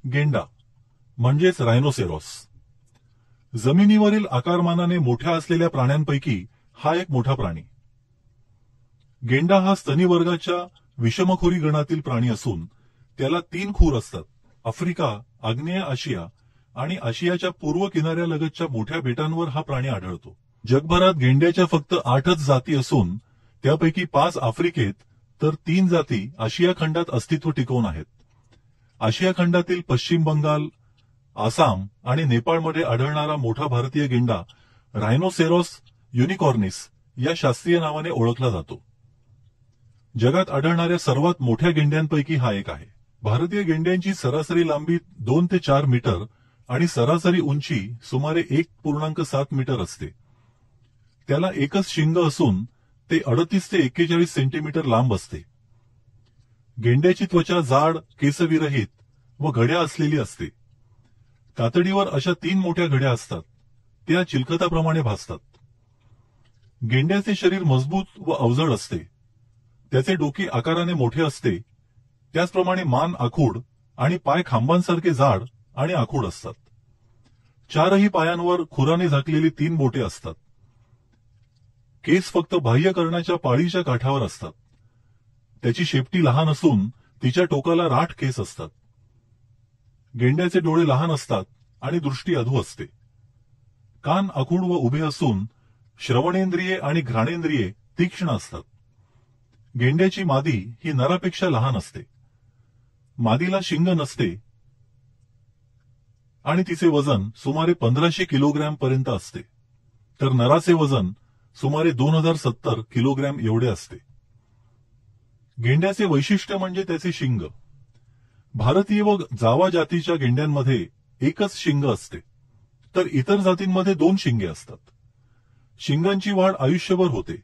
गेंडा म्हणजेच रायनोसेरॉस. जमिनीवरील आकारमानाने मोठ्या असलेल्या प्राण्यांपैकी हा एक मोठा प्राणी. गेंडा हा स्तनी वर्गाच्या विषमखोरी गणातील प्राणी असून त्याला 3 खूर असतात. आफ्रिका, आग्नेय आशिया आणि आशियाच्या पूर्व किनाऱ्यालगतच्या मोठ्या बेटांवर हा प्राणी आढळतो. जगभरात गेंड्याच्या फक्त 8च जाती असून त्यापैकी 5 आफ्रिकेत तर 3 जाती आशिया खंडात अस्तित्व टिकवून आहेत. आशिया खंडातील पश्चिम बंगाल, आसाम आणि नेपाळमध्ये आढळणारा मोठा भारतीय गेंडा रायनोसेरॉस युनिकॉर्निस या शास्त्रीय नावाने ओळखला जातो. जगात आढळणाऱ्या सर्वात मोठ्या गेंड्यांपैकी हा एक आहे. भारतीय गेंड्यांची सरासरी लांबी 2 ते 4 मीटर आणि सरासरी उंची सुमारे 1.7 मीटर असते. त्याला एकच शिंग असून ते 38 ते 41 सेंटीमीटर लांब असते. गेंड्याची त्वचा जाड, केसविरहित व घड्या असलेली असते. कातडीवर अशा 3 मोठ्या घड्या असतात. त्या चिलखताप्रमाणे भासतात. गेंड्याचे शरीर मजबूत व अवजड असते. त्याचे डोके आकाराने मोठे असते. त्याचप्रमाणे मान आखूड आणि पाय खांबांसारखे जाड आणि आखूड असतात. 4ही पायांवर खुराने झाकलेली 3 बोटे असतात. केस फक्त बाह्यकर्णाच्या पाळीच्या काठावर असतात. त्याची शेपटी लहान असून तिच्या टोकाला राठ केस असतात. गेंड्याचे डोळे लहान असतात आणि दृष्टी अधू असते. कान आखूड व उभे असून श्रवणेंद्रिये आणि घ्राणेंद्रिये तीक्ष्ण असतात. गेंड्याची मादी ही नरापेक्षा लहान असते. मादीला शिंग नसते आणि तिचे वजन सुमारे 1500 किलोग्रॅम पर्यंत असते, तर नराचे वजन सुमारे 2070 किलोग्रॅम एवढे असते. गेंड्याचे वैशिष्ट्य म्हणजे त्याचे शिंग. भारतीय व जावा जातीच्या गेंड्यांमध्ये एकच शिंग असते, तर इतर जातींमध्ये 2 शिंगे असतात. शिंगांची वाढ आयुष्यभर होते.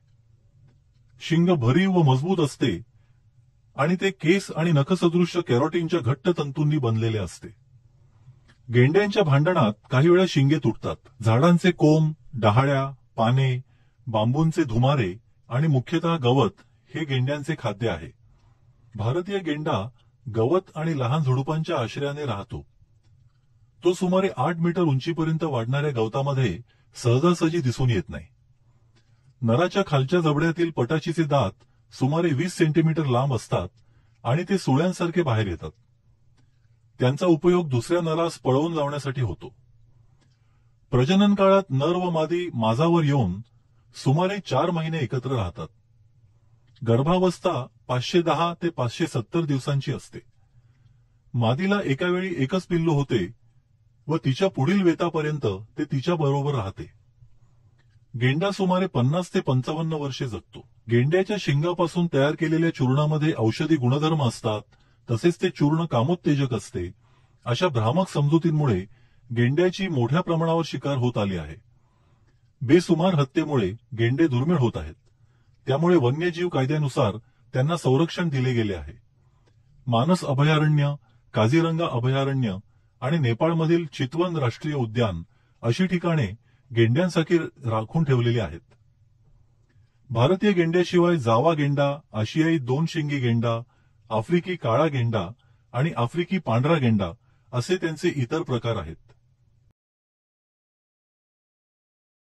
शिंग भरीव व मजबूत असते आणि ते केस आणि नखसदृश्य कॅरोटीनच्या घट्ट तंतूंनी बनलेले असते. गेंड्यांच्या भांडणात काही वेळा शिंगे तुटतात. झाडांचे कोंब, डहाळ्या, पाने, बांबूंचे धुमारे आणि मुख्यतः गवत हे गेंड्यांचे खाद्य आहे. भारतीय गेंडा गवत आणि लहान झुडुपांच्या आश्रयाने राहतो. तो सुमारे 8 मीटर उंचीपर्यंत वाढणाऱ्या गवतामध्ये सहजासहजी दिसून येत नाही. नराच्या खालच्या जबड्यातील पटाचीचे दात सुमारे 20 सेंटीमीटर लांब असतात आणि ते सुळ्यांसारखे बाहेर येतात. त्यांचा उपयोग दुसऱ्या नरास पळवून लावण्यासाठी होतो. प्रजनन काळात नर व मादी माजावर येऊन सुमारे 4 महिने एकत्र राहतात. गर्भावस्था 510 ते 570 दिवसांची असते. मादीला एका वेळी एकच पिल्लू होते व तिच्या पुढील वेतापर्यंत ते तिच्या बरोबर राहते. गेंडा सुमारे 50 ते 55 वर्षे जगतो. गेंड्याच्या शिंगापासून तयार केलेल्या चूर्णामध्ये औषधी गुणधर्म असतात, तसेच ते चूर्ण कामोत्तेजक असते. अशा भ्रामक समजुतींमुळे गेंड्याची मोठ्या प्रमाणावर शिकार होत आली आहे. बेसुमार हत्येमुळे गेंडे दुर्मिळ होत आहेत. त्यामुळे वन्यजीव कायद्यानुसार त्यांना संरक्षण दिले गेले आहे. मानस अभयारण्य, काझीरंगा अभयारण्य आणि नेपाळमधील चितवन राष्ट्रीय उद्यान अशी ठिकाणे गेंड्यांसाठी राखून ठेवलेली आहेत. भारतीय गेंड्याशिवाय जावा गेंडा, आशियाई 2 शिंगी गेंडा, आफ्रिकी काळा गेंडा आणि आफ्रिकी पांढरा गेंडा असे त्यांचे इतर प्रकार आहेत.